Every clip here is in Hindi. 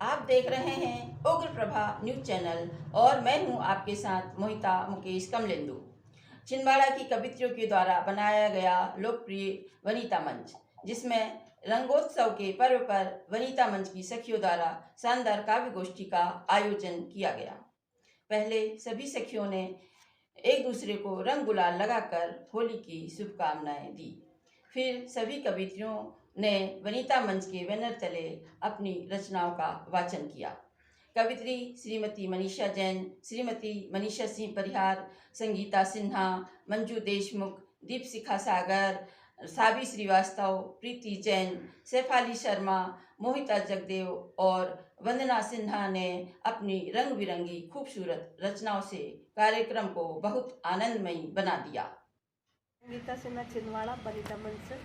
आप देख रहे हैं उग्र प्रभा न्यूज चैनल और मैं हूं आपके साथ मोहिता मुकेश कमलेंदु। छिंदवाड़ा की कवित्रियों के द्वारा बनाया गया लोकप्रिय वनिता मंच, जिसमें रंगोत्सव के पर्व पर वनिता मंच की सखियों द्वारा शानदार काव्य गोष्ठी का आयोजन किया गया। पहले सभी सखियों ने एक दूसरे को रंग गुलाल लगाकर होली की शुभकामनाएं दी। फिर सभी कवित्रियों ने वनिता मंच के बैनर तले अपनी रचनाओं का वाचन किया। कवित्री श्रीमती मनीषा जैन, श्रीमती मनीषा सिंह परिहार, संगीता सिन्हा, मंजू देशमुख, दीपशिखा सागर, साबी श्रीवास्तव, प्रीति जैन, शेफाली शर्मा, मोहिता जगदेव और वंदना सिन्हा ने अपनी रंग बिरंगी खूबसूरत रचनाओं से कार्यक्रम को बहुत आनंदमयी बना दिया। संगीता सिन्हा, छिंदवाड़ा, वनिता मंच से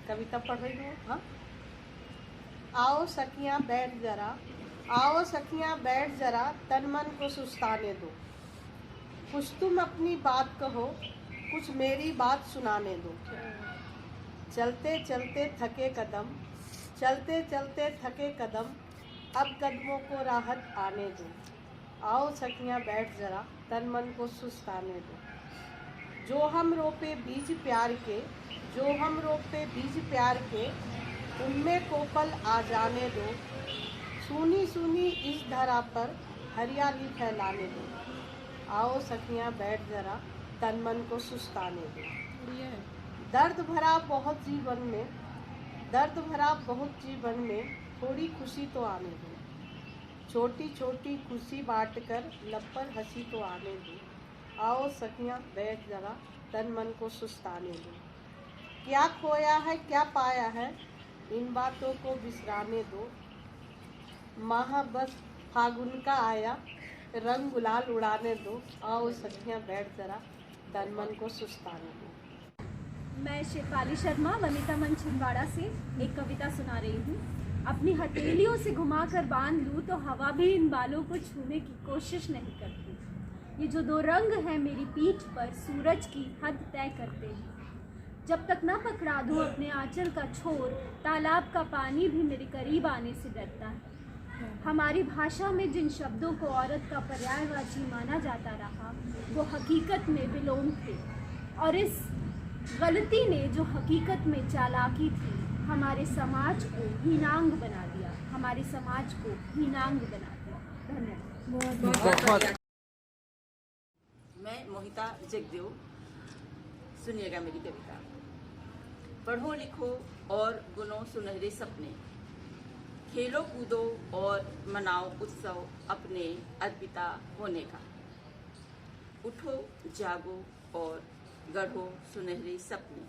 कविता पढ़ रही हूँ। हाँ, आओ सखियाँ बैठ जरा, आओ सखियाँ बैठ जरा, तन मन को सुस्ताने दो। कुछ तुम अपनी बात कहो, कुछ मेरी बात सुनाने दो। चलते चलते थके कदम, चलते चलते थके कदम, अब कदमों को राहत आने दो। आओ सखियाँ बैठ जरा, तन मन को सुस्ताने दो। जो हम रोपे बीज प्यार के, जो हम रोपे बीज प्यार के, उनमें कोपल आ जाने दो। सूनी सूनी इस धरा पर हरियाली फैलाने दो। आओ सखियाँ बैठ जरा, तन मन को सुस्ताने दो। दर्द भरा बहुत जीवन में, दर्द भरा बहुत जीवन में, थोड़ी खुशी तो आने दो। छोटी छोटी खुशी बांटकर लब पर हंसी तो आने दो। आओ सखियाँ बैठ जरा, तन मन को सुस्ताने दो। क्या खोया है क्या पाया है, इन बातों को बिसराने दो। माह बस फागुन का आया, रंग गुलाल उड़ाने दो। आओ सखियाँ बैठ जरा, तन मन को सुस्ताने दो। मैं शेफाली शर्मा, वनिता मंच छिंदवाड़ा से एक कविता सुना रही हूँ। अपनी हथेलियों से घुमाकर बांध लूँ तो हवा भी इन बालों को छूने की कोशिश नहीं करती। ये जो दो रंग हैं मेरी पीठ पर, सूरज की हद तय करते हैं। जब तक न पकड़ा दूँ अपने आंचल का छोर, तालाब का पानी भी मेरे करीब आने से डरता है। हमारी भाषा में जिन शब्दों को औरत का पर्यायवाची माना जाता रहा, वो हकीकत में विलोम थे, और इस गलती ने जो हकीकत में चालाकी थी, हमारे समाज को हीनांग बना दिया, हमारे समाज को हीनांग बना दिया। धन्यवाद। मैं मोहिता जगदेव, सुनिएगा मेरी कविता। पढ़ो लिखो और बुनो सुनहरे सपने, खेलो कूदो और मनाओ उत्सव अपने अर्पिता होने का। उठो जागो और गढ़ो सुनहरे सपने,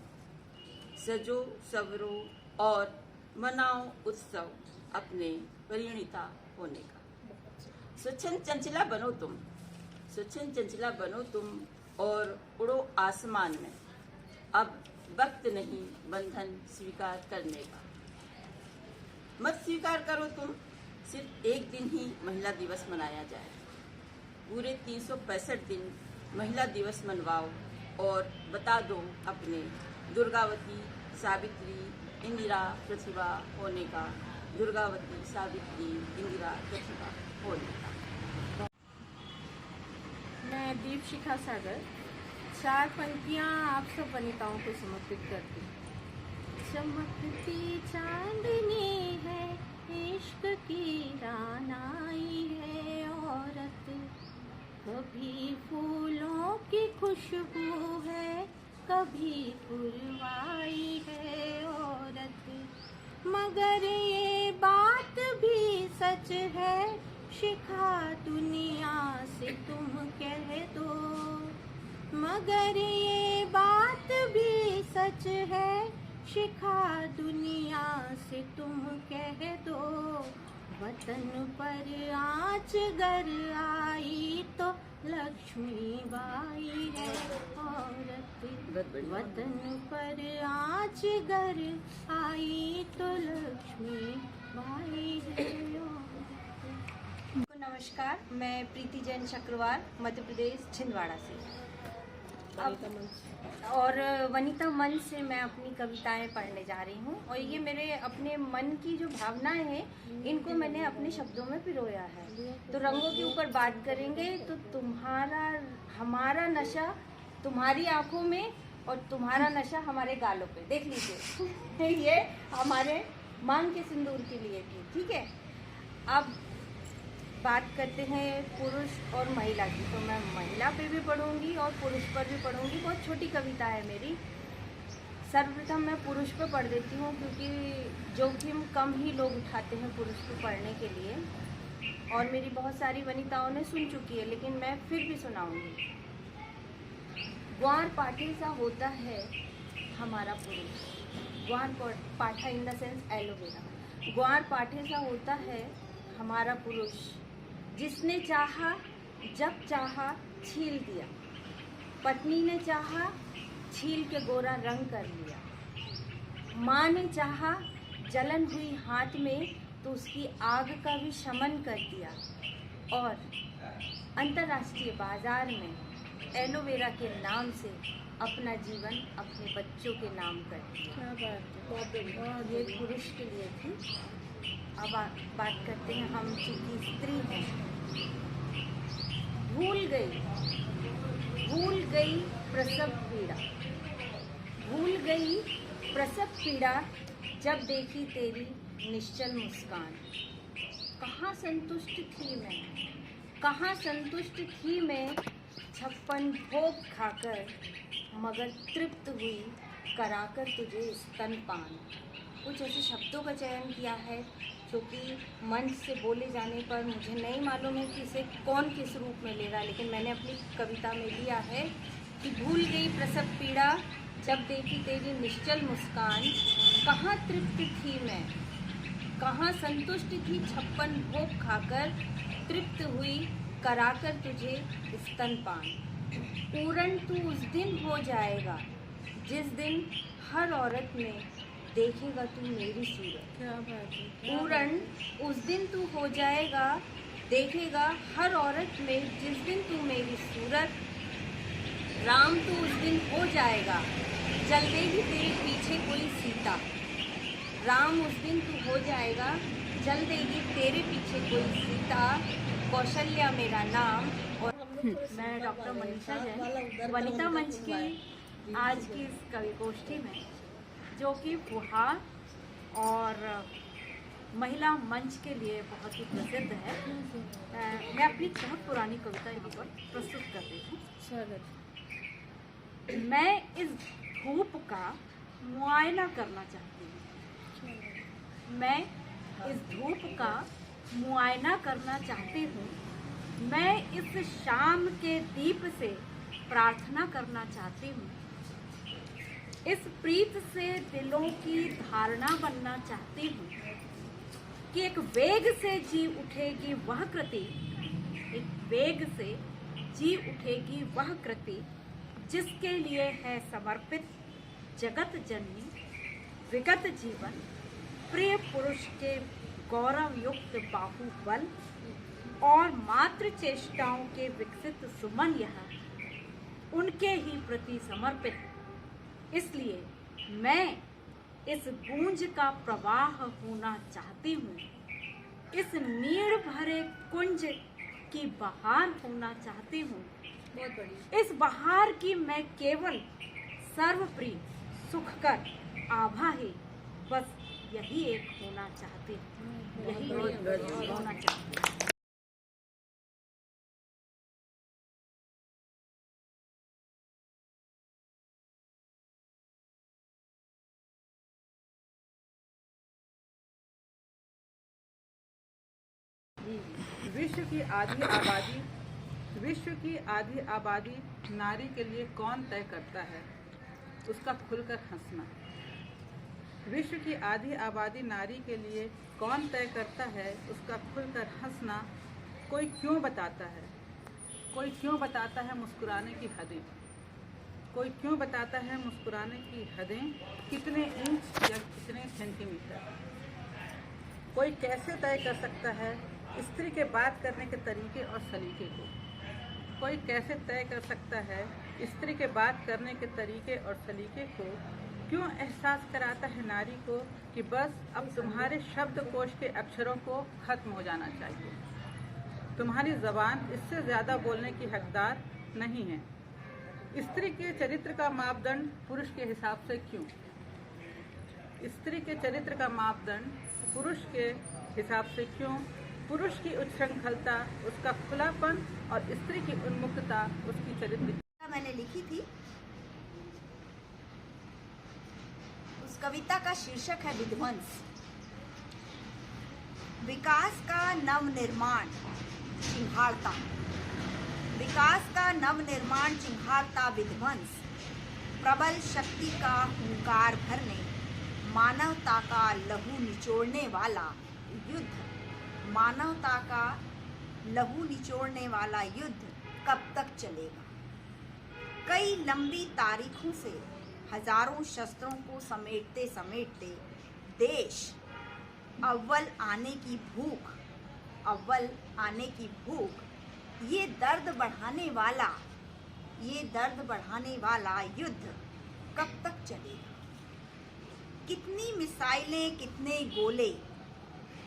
सजो सवरो और मनाओ उत्सव अपने परिणीता होने का। स्वच्छंद चंचला बनो तुम, स्वच्छंद चंचला बनो तुम और उड़ो आसमान में। अब वक्त नहीं बंधन स्वीकार करने का। मत स्वीकार करो तुम, सिर्फ एक दिन ही महिला दिवस मनाया जाए। पूरे 365 दिन महिला दिवस मनवाओ और बता दो अपने दुर्गावती, सावित्री, इंदिरा, प्रतिभा होने का। दुर्गावती, सावित्री, इंदिरा, प्रतिभा होने का। मैं दीपशिखा सागर 4 पंक्तियाँ आप सब वनिताओं को समर्पित करती हूँ। चमकती चांदनी है, इश्क की रानाई है औरत, कभी फूलों की खुशबू है, कभी पुरवाई है औरत। मगर ये बात भी सच है, शिखा दुनिया से तुम कह दो। मगर ये बात भी सच है, शिखा दुनिया से तुम कह दो। वतन पर आँच गर आई तो लक्ष्मी बाई है औरत। वतन पर आँच गर आई तो लक्ष्मी बाई है औरत। नमस्कार, मैं प्रीति जैन चक्रवार, मध्य प्रदेश छिंदवाड़ा से। और वनिता मंच से मैं अपनी कविताएं पढ़ने जा रही हूँ और ये मेरे अपने मन की जो भावनाएं हैं इनको मैंने अपने शब्दों में पिरोया है। तो रंगों के ऊपर बात करेंगे तो हमारा नशा तुम्हारी आंखों में और तुम्हारा नशा हमारे गालों पे। देख लीजिए ये हमारे मांग के सिंदूर के लिए थी। ठीक है, अब बात करते हैं पुरुष और महिला की। तो मैं महिला पे भी पढ़ूंगी और पुरुष पर भी पढ़ूंगी। बहुत छोटी कविता है मेरी। सर्वप्रथम मैं पुरुष पे पढ़ देती हूँ क्योंकि जोखिम कम ही लोग उठाते हैं पुरुष पे पढ़ने के लिए, और मेरी बहुत सारी वनिताओं ने सुन चुकी है, लेकिन मैं फिर भी सुनाऊंगी। ग्वार पाठे सा होता है हमारा पुरुष। ग्वार पाठा इन द सेंस एलोवेरा। ग्वार पाठे सा होता है हमारा पुरुष, जिसने चाहा जब चाहा छील दिया। पत्नी ने चाहा छील के गोरा रंग कर लिया। माँ ने चाहा जलन हुई हाथ में तो उसकी आग का भी शमन कर दिया। और अंतर्राष्ट्रीय बाजार में एलोवेरा के नाम से अपना जीवन अपने बच्चों के नाम कर दिया। ये पुरुष के लिए थी। अब बात करते हैं हम चूंकि स्त्री हैं। भूल गई प्रसव पीड़ा। भूल गई प्रसव पीड़ा जब देखी तेरी निश्चल मुस्कान। कहाँ संतुष्ट थी मैं 56 भोग खाकर, मगर तृप्त हुई कराकर तुझे स्तनपान। कुछ ऐसे शब्दों का चयन किया है जो कि मंच से बोले जाने पर मुझे नहीं मालूम है कि इसे कौन किस रूप में ले रहा है, लेकिन मैंने अपनी कविता में लिया है कि भूल गई प्रसव पीड़ा जब देखी तेरी निश्चल मुस्कान। कहाँ तृप्त थी मैं, कहाँ संतुष्ट थी 56 भोग खाकर, तृप्त हुई कराकर तुझे स्तनपान। पूर्ण तू उस दिन हो जाएगा जिस दिन हर औरत में देखेगा तू मेरी सूरत। क्या बात है। पूर्ण उस दिन तू हो जाएगा, देखेगा हर औरत में जिस दिन तू मेरी सूरत। राम तू उस दिन हो जाएगा, चल देगी तेरे पीछे कोई सीता। राम उस दिन तू हो जाएगा, चल देगी तेरे पीछे कोई सीता। कौशल्या मेरा नाम। और मैं डॉक्टर मनीषा जैन, वनिता मंच की आज की इस कवि गोष्ठी में, जो कि फुहार और महिला मंच के लिए बहुत ही प्रसिद्ध है, मैं अपनी बहुत पुरानी कविता यहाँ पर प्रस्तुत कर रही हूँ। स्वागत। मैं इस धूप का मुआयना करना चाहती हूँ। मैं इस धूप का मुआयना करना चाहती हूँ। मैं इस शाम के दीप से प्रार्थना करना चाहती हूँ। इस प्रीत से दिलों की धारणा बनना चाहती हूँ कि एक वेग से जी उठेगी वह कृति, एक वेग से जी उठेगी वह कृति जिसके लिए है समर्पित जगत जननी विगत जीवन। प्रिय पुरुष के गौरव युक्त बाहुबल और मातृ चेष्टाओं के विकसित सुमन यह उनके ही प्रति समर्पित। इसलिए मैं इस गूंज का प्रवाह होना चाहती हूँ। इस नीड़ भरे कुंज की बहार होना चाहती हूँ। बहुत बड़ी इस बहार की मैं केवल सर्वप्रिय सुखकर आभा ही, बस यही एक होना चाहती हूँ। यही एक होना चाहती हूँ। विश्व की आधी आबादी नारी के लिए कौन तय करता है उसका खुलकर हंसना। विश्व की आधी आबादी नारी के लिए कौन तय करता है उसका खुलकर हंसना। कोई क्यों बताता है, कोई क्यों बताता है मुस्कुराने की हदें। कोई क्यों बताता है मुस्कुराने की हदें, कितने इंच या कितने सेंटीमीटर। कोई कैसे तय कर सकता है स्त्री के बात करने के तरीके और सलीके को। कोई कैसे तय कर सकता है स्त्री के बात करने के तरीके और सलीके को। क्यों एहसास कराता है नारी को कि बस अब तुम्हारे शब्दकोश के अक्षरों को खत्म हो जाना चाहिए। तुम्हारी जबान इससे ज्यादा बोलने की हकदार नहीं है। स्त्री के चरित्र का मापदंड पुरुष के हिसाब से क्यों? स्त्री के चरित्र का मापदंड पुरुष के हिसाब से क्यों? पुरुष की उच्छृंखलता, उसका खुलापन और स्त्री की उन्मुक्तता उसकी चरित्र। मैंने लिखी थी, उस कविता का शीर्षक है विध्वंस। विकास का नवनिर्माण चिन्हारता, विकास का नवनिर्माण चिन्हारता विध्वंस। प्रबल शक्ति का हुंकार भरने, मानवता का लहू निचोड़ने वाला युद्ध, मानवता का लहू निचोड़ने वाला युद्ध कब तक चलेगा? कई लंबी तारीखों से हजारों शस्त्रों को समेटते समेटते देश अव्वल आने की भूख, अव्वल आने की भूख, ये दर्द बढ़ाने वाला युद्ध कब तक चलेगा? कितनी मिसाइलें, कितने गोले,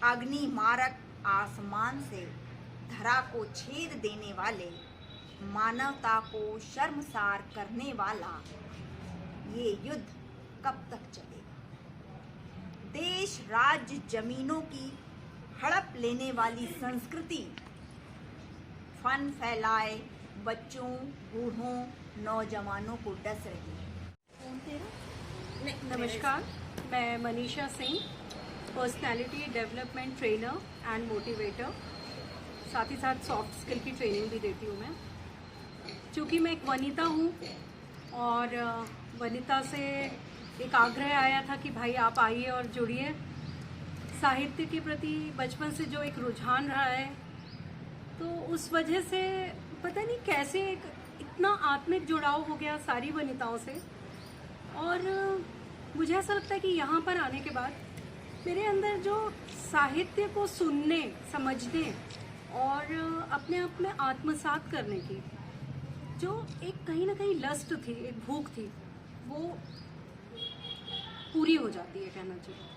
अग्नि मारक आसमान से धरा को छेद देने वाले, मानवता को शर्मसार करने वाला ये युद्ध कब तक चलेगा? देश, राज्य, जमीनों की हड़प लेने वाली संस्कृति फन फैलाए बच्चों, बूढ़ों, नौजवानों को डस रही है। नमस्कार, मैं Manisha Singh, personality development trainer and motivator, साथ ही साथ सॉफ्ट स्किल की ट्रेनिंग भी देती हूँ मैं। चूँकि मैं एक वनिता हूँ और वनिता से एक आग्रह आया था कि भाई आप आइए और जुड़िए। साहित्य के प्रति बचपन से जो एक रुझान रहा है, तो उस वजह से पता नहीं कैसे एक इतना आत्मिक जुड़ाव हो गया सारी वनिताओं से। और मुझे ऐसा लगता है कि यहाँ पर आने के बाद मेरे अंदर जो साहित्य को सुनने, समझने और अपने आप में आत्मसात करने की जो एक कहीं ना कहीं लस्ट थी, एक भूख थी, वो पूरी हो जाती है, कहना चाहिए।